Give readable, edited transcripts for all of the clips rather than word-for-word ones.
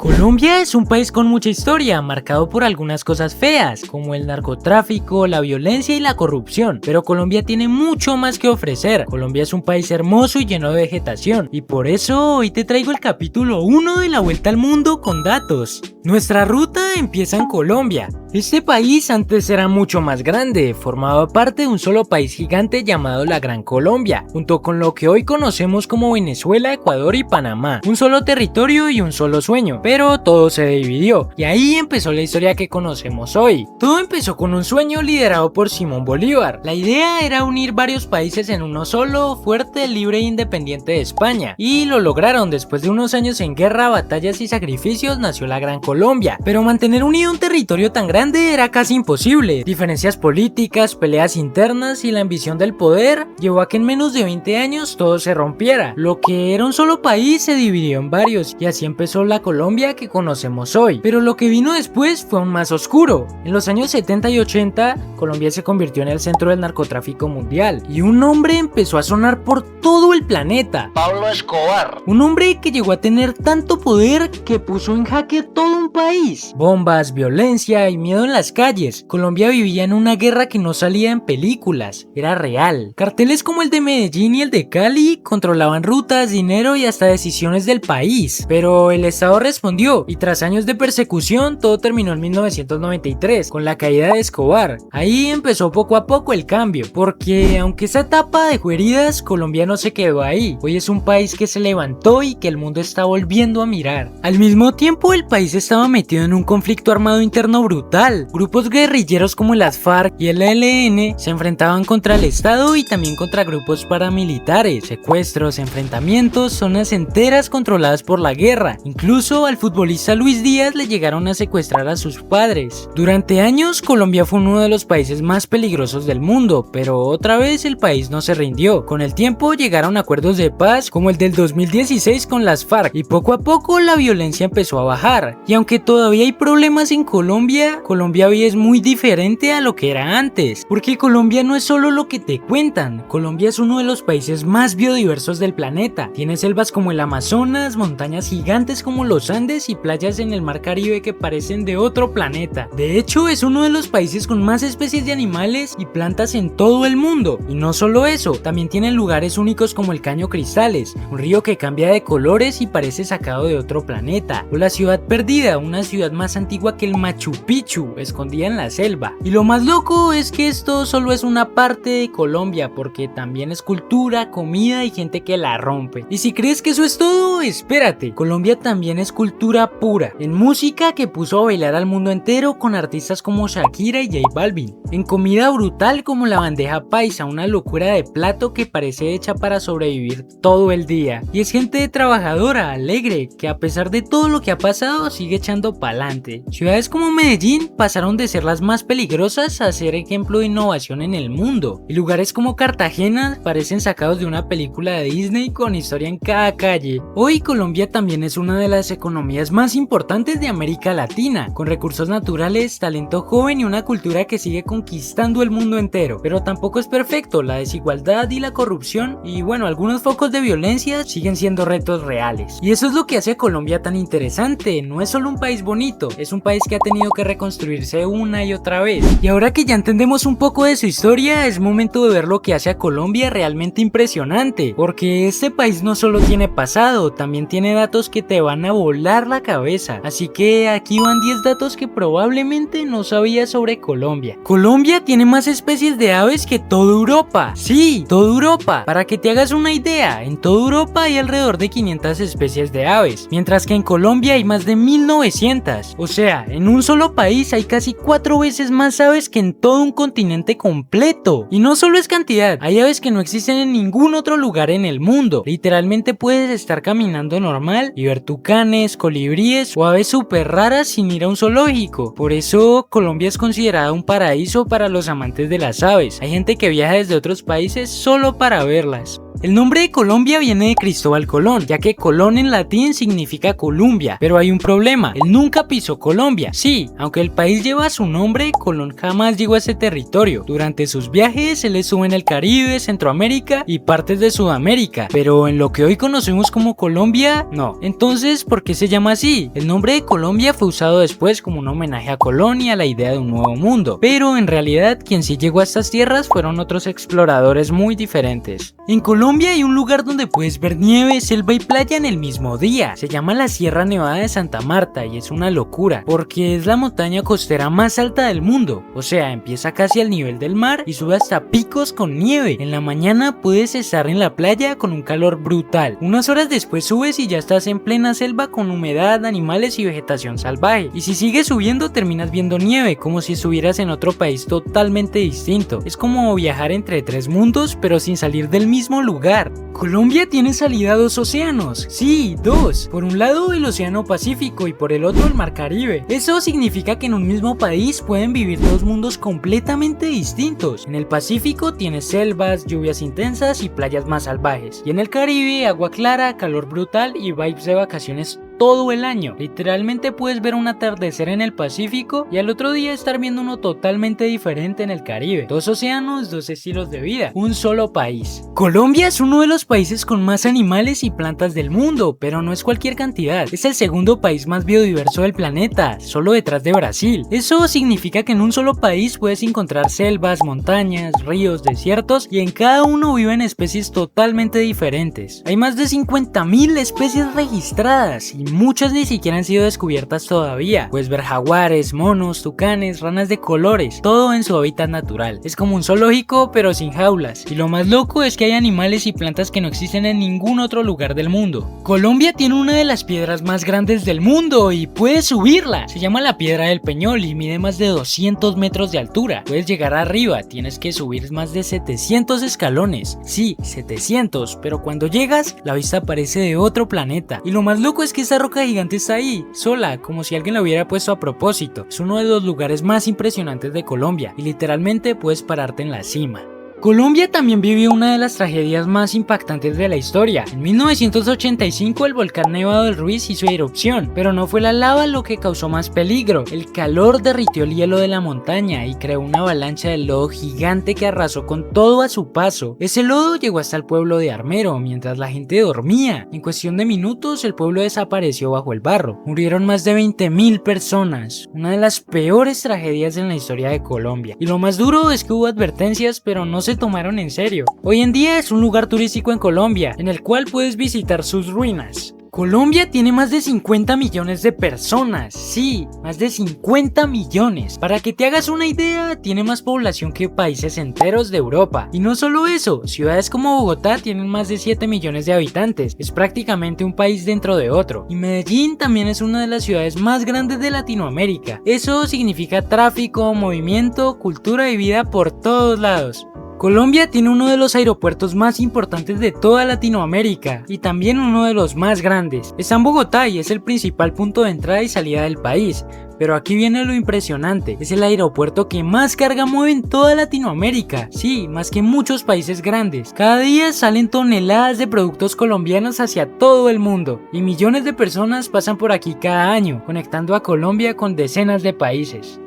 Colombia es un país con mucha historia, marcado por algunas cosas feas, como el narcotráfico, la violencia y la corrupción, pero Colombia tiene mucho más que ofrecer. Colombia es un país hermoso y lleno de vegetación, y por eso hoy te traigo el capítulo 1 de la Vuelta al Mundo con datos. Nuestra ruta empieza en Colombia. Este país antes era mucho más grande, formaba parte de un solo país gigante llamado la Gran Colombia, junto con lo que hoy conocemos como Venezuela, Ecuador y Panamá. Un solo territorio y un solo sueño, pero todo se dividió, y ahí empezó la historia que conocemos hoy. Todo empezó con un sueño liderado por Simón Bolívar. La idea era unir varios países en uno solo, fuerte, libre e independiente de España, y lo lograron. Después de unos años en guerra, batallas y sacrificios nació la Gran Colombia, pero mantener unido un territorio tan grande era casi imposible. Diferencias políticas, peleas internas y la ambición del poder llevó a que en menos de 20 años todo se rompiera. Lo que era un solo país se dividió en varios, y así empezó la Colombia que conocemos hoy. Pero lo que vino después fue aún más oscuro. En los años 70 y 80, Colombia se convirtió en el centro del narcotráfico mundial, y un nombre empezó a sonar por todo el planeta: Pablo Escobar. Un hombre que llegó a tener tanto poder que puso en jaque todo un país. Bombas, violencia y miedo en las calles. Colombia vivía en una guerra que no salía en películas, era real. Carteles como el de Medellín y el de Cali controlaban rutas, dinero y hasta decisiones del país. Pero el Estado respondió, y tras años de persecución, todo terminó en 1993, con la caída de Escobar. Ahí empezó poco a poco el cambio, porque aunque esa etapa dejó heridas, Colombia no se quedó ahí. Hoy es un país que se levantó y que el mundo está volviendo a mirar. Al mismo tiempo, el país estaba metido en un conflicto armado interno brutal. Grupos guerrilleros como las FARC y el ELN se enfrentaban contra el Estado y también contra grupos paramilitares. Secuestros, enfrentamientos, zonas enteras controladas por la guerra. Incluso al futbolista Luis Díaz le llegaron a secuestrar a sus padres. Durante años, Colombia fue uno de los países más peligrosos del mundo, pero otra vez el país no se rindió. Con el tiempo llegaron acuerdos de paz como el del 2016 con las FARC, y poco a poco la violencia empezó a bajar. Y aunque todavía hay problemas en Colombia hoy es muy diferente a lo que era antes, porque Colombia no es solo lo que te cuentan. Colombia es uno de los países más biodiversos del planeta. Tiene selvas como el Amazonas, montañas gigantes como los Andes y playas en el mar Caribe que parecen de otro planeta. De hecho, es uno de los países con más especies de animales y plantas en todo el mundo. Y no solo eso, también tiene lugares únicos como el Caño Cristales, un río que cambia de colores y parece sacado de otro planeta, o la Ciudad Perdida, una ciudad más antigua que el Machu Picchu, escondida en la selva. Y lo más loco es que esto solo es una parte de Colombia, porque también es cultura, comida y gente que la rompe. Y si crees que eso es todo, espérate, Colombia también es cultura pura, en música que puso a bailar al mundo entero con artistas como Shakira y J Balvin, en comida brutal como la bandeja paisa, una locura de plato que parece hecha para sobrevivir todo el día. Y es gente trabajadora, alegre, que a pesar de todo lo que ha pasado sigue echando pa'lante. Ciudades como Medellín pasaron de ser las más peligrosas a ser ejemplo de innovación en el mundo, y lugares como Cartagena parecen sacados de una película de Disney con historia en cada calle. Hoy Colombia también es una de las economías más importantes de América Latina, con recursos naturales, talento joven y una cultura que sigue conquistando el mundo entero. Pero tampoco es perfecto, la desigualdad y la corrupción y bueno, algunos focos de violencia siguen siendo retos reales. Y eso es lo que hace a Colombia tan interesante. No es solo un país bonito, es un país que ha tenido que reconstruirse una y otra vez. Y ahora que ya entendemos un poco de su historia, es momento de ver lo que hace a Colombia realmente impresionante, porque este país no solo tiene pasado, también tiene datos que te van a volar la cabeza. Así que aquí van 10 datos que probablemente no sabías sobre Colombia. Colombia tiene más especies de aves que toda Europa. Sí, toda Europa. Para que te hagas una idea, en toda Europa hay alrededor de 500 especies de aves, mientras que en Colombia hay más de 1900. O sea, en un solo país hay casi 4 veces más aves que en todo un continente completo. Y no solo es cantidad, hay aves que no existen en ningún otro lugar en el mundo. Literalmente puedes estar caminando normal y ver tucanes, colibríes o aves súper raras sin ir a un zoológico. Por eso Colombia es considerada un paraíso para los amantes de las aves. Hay gente que viaja desde otros países solo para verlas. El nombre de Colombia viene de Cristóbal Colón, ya que Colón en latín significa Columbia, pero hay un problema, él nunca pisó Colombia. Sí, aunque el país lleva su nombre, Colón jamás llegó a ese territorio. Durante sus viajes, él estuvo en el Caribe, Centroamérica y partes de Sudamérica, pero en lo que hoy conocemos como Colombia, no. Entonces, ¿por qué se llama así? El nombre de Colombia fue usado después como un homenaje a Colón y a la idea de un nuevo mundo, pero en realidad quien sí llegó a estas tierras fueron otros exploradores muy diferentes. En Colombia hay un lugar donde puedes ver nieve, selva y playa en el mismo día. Se llama la Sierra Nevada de Santa Marta y es una locura porque es la montaña costera más alta del mundo. O sea, empieza casi al nivel del mar y sube hasta picos con nieve. En la mañana puedes estar en la playa con un calor brutal. Unas horas después subes y ya estás en plena selva con humedad, animales y vegetación salvaje. Y si sigues subiendo terminas viendo nieve como si estuvieras en otro país totalmente distinto. Es como viajar entre tres mundos pero sin salir del mismo lugar. Colombia tiene salida a dos océanos, sí, dos. Por un lado el océano Pacífico y por el otro el mar Caribe. Eso significa que en un mismo país pueden vivir dos mundos completamente distintos. En el Pacífico tienes selvas, lluvias intensas y playas más salvajes. Y en el Caribe agua clara, calor brutal y vibes de vacaciones todo el año. Literalmente puedes ver un atardecer en el Pacífico y al otro día estar viendo uno totalmente diferente en el Caribe. Dos océanos, dos estilos de vida, un solo país. Colombia es uno de los países con más animales y plantas del mundo, pero no es cualquier cantidad. Es el segundo país más biodiverso del planeta, solo detrás de Brasil. Eso significa que en un solo país puedes encontrar selvas, montañas, ríos, desiertos y en cada uno viven especies totalmente diferentes. Hay más de 50.000 especies registradas y muchas ni siquiera han sido descubiertas todavía. Puedes ver jaguares, monos, tucanes, ranas de colores, todo en su hábitat natural. Es como un zoológico pero sin jaulas. Y lo más loco es que hay animales y plantas que no existen en ningún otro lugar del mundo. Colombia tiene una de las piedras más grandes del mundo y puedes subirla. Se llama la Piedra del Peñol y mide más de 200 metros de altura. Puedes llegar arriba, tienes que subir más de 700 escalones. Sí, 700, pero cuando llegas, la vista parece de otro planeta. Y lo más loco es que esta roca gigante está ahí, sola, como si alguien la hubiera puesto a propósito. Es uno de los lugares más impresionantes de Colombia y literalmente puedes pararte en la cima. Colombia también vivió una de las tragedias más impactantes de la historia. En 1985 el volcán Nevado del Ruiz hizo erupción, pero no fue la lava lo que causó más peligro. El calor derritió el hielo de la montaña y creó una avalancha de lodo gigante que arrasó con todo a su paso. Ese lodo llegó hasta el pueblo de Armero mientras la gente dormía. En cuestión de minutos el pueblo desapareció bajo el barro. Murieron más de 20.000 personas, una de las peores tragedias en la historia de Colombia. Y lo más duro es que hubo advertencias, pero no se tomaron en serio. Hoy en día es un lugar turístico en Colombia, en el cual puedes visitar sus ruinas. Colombia tiene más de 50 millones de personas, sí, más de 50 millones. Para que te hagas una idea, tiene más población que países enteros de Europa. Y no solo eso, ciudades como Bogotá tienen más de 7 millones de habitantes, es prácticamente un país dentro de otro. Y Medellín también es una de las ciudades más grandes de Latinoamérica. Eso significa tráfico, movimiento, cultura y vida por todos lados. Colombia tiene uno de los aeropuertos más importantes de toda Latinoamérica y también uno de los más grandes. Está en Bogotá y es el principal punto de entrada y salida del país. Pero aquí viene lo impresionante, es el aeropuerto que más carga mueve en toda Latinoamérica. Sí, más que muchos países grandes. Cada día salen toneladas de productos colombianos hacia todo el mundo y millones de personas pasan por aquí cada año, conectando a Colombia con decenas de países.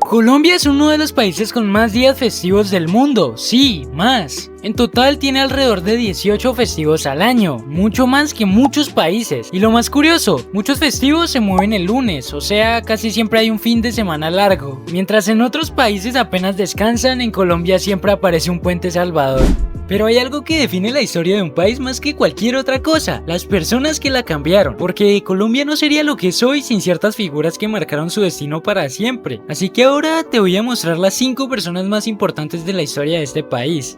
Colombia es uno de los países con más días festivos del mundo, sí, más. En total tiene alrededor de 18 festivos al año, mucho más que muchos países. Y lo más curioso, muchos festivos se mueven el lunes, o sea, casi siempre hay un fin de semana largo. Mientras en otros países apenas descansan, en Colombia siempre aparece un puente Salvador. Pero hay algo que define la historia de un país más que cualquier otra cosa, las personas que la cambiaron, porque Colombia no sería lo que es hoy sin ciertas figuras que marcaron su destino para siempre. Así que ahora te voy a mostrar las 5 personas más importantes de la historia de este país.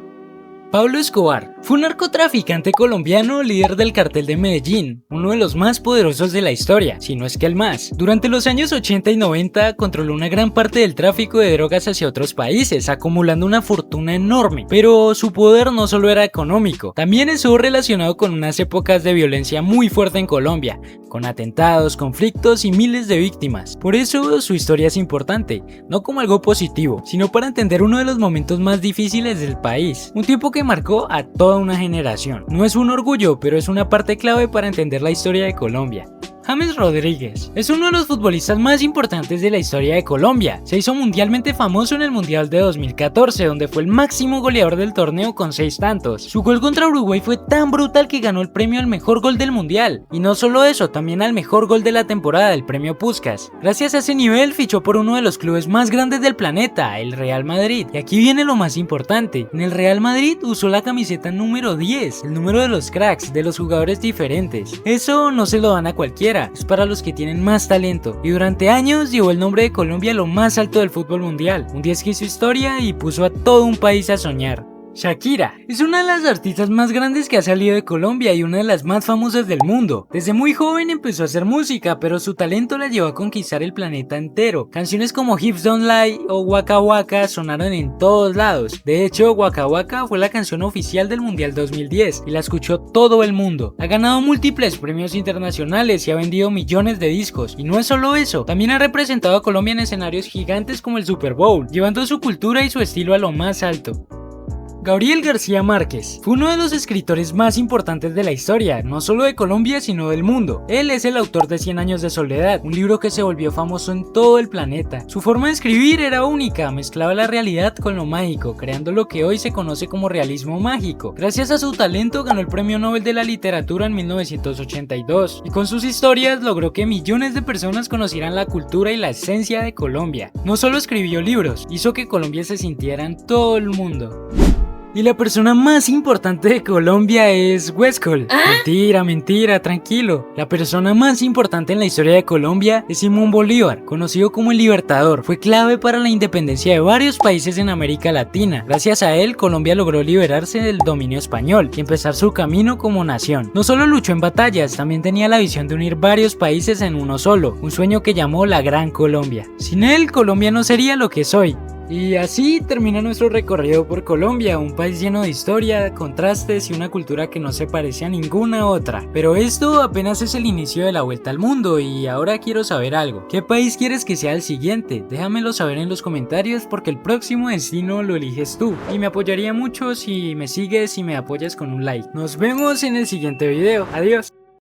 Pablo Escobar fue un narcotraficante colombiano líder del cartel de Medellín, uno de los más poderosos de la historia, si no es que el más. Durante los años 80 y 90 controló una gran parte del tráfico de drogas hacia otros países, acumulando una fortuna enorme. Pero su poder no solo era económico, también estuvo relacionado con unas épocas de violencia muy fuerte en Colombia, con atentados, conflictos y miles de víctimas. Por eso su historia es importante, no como algo positivo, sino para entender uno de los momentos más difíciles del país. Un tiempo que que marcó a toda una generación. No es un orgullo, pero es una parte clave para entender la historia de Colombia. James Rodríguez es uno de los futbolistas más importantes de la historia de Colombia. Se hizo mundialmente famoso en el Mundial de 2014, donde fue el máximo goleador del torneo con 6 tantos. Su gol contra Uruguay fue tan brutal que ganó el premio al mejor gol del Mundial. Y no solo eso, también al mejor gol de la temporada, el premio Puskás. Gracias a ese nivel fichó por uno de los clubes más grandes del planeta, el Real Madrid. Y aquí viene lo más importante. En el Real Madrid usó la camiseta número 10, el número de los cracks, de los jugadores diferentes. Eso no se lo dan a cualquiera. Es para los que tienen más talento, y durante años llevó el nombre de Colombia a lo más alto del fútbol mundial, un 10 que hizo historia y puso a todo un país a soñar. Shakira es una de las artistas más grandes que ha salido de Colombia y una de las más famosas del mundo. Desde muy joven empezó a hacer música, pero su talento la llevó a conquistar el planeta entero. Canciones como Hips Don't Lie o Waka Waka sonaron en todos lados. De hecho, Waka Waka fue la canción oficial del Mundial 2010 y la escuchó todo el mundo. Ha ganado múltiples premios internacionales y ha vendido millones de discos. Y no es solo eso, también ha representado a Colombia en escenarios gigantes como el Super Bowl, llevando su cultura y su estilo a lo más alto. Gabriel García Márquez fue uno de los escritores más importantes de la historia, no solo de Colombia sino del mundo. Él es el autor de 100 años de soledad, un libro que se volvió famoso en todo el planeta. Su forma de escribir era única, mezclaba la realidad con lo mágico, creando lo que hoy se conoce como realismo mágico. Gracias a su talento ganó el Premio Nobel de la Literatura en 1982 y con sus historias logró que millones de personas conocieran la cultura y la esencia de Colombia. No solo escribió libros, hizo que Colombia se sintiera en todo el mundo. Y la persona más importante de Colombia es Huescol. Mentira, tranquilo. La persona más importante en la historia de Colombia es Simón Bolívar, conocido como el Libertador. Fue clave para la independencia de varios países en América Latina. Gracias a él, Colombia logró liberarse del dominio español y empezar su camino como nación. No solo luchó en batallas, también tenía la visión de unir varios países en uno solo, un sueño que llamó la Gran Colombia. Sin él, Colombia no sería lo que es hoy. Y así termina nuestro recorrido por Colombia, un país lleno de historia, contrastes y una cultura que no se parece a ninguna otra. Pero esto apenas es el inicio de la vuelta al mundo y ahora quiero saber algo. ¿Qué país quieres que sea el siguiente? Déjamelo saber en los comentarios porque el próximo destino lo eliges tú. Y me apoyaría mucho si me sigues y me apoyas con un like. Nos vemos en el siguiente video. Adiós.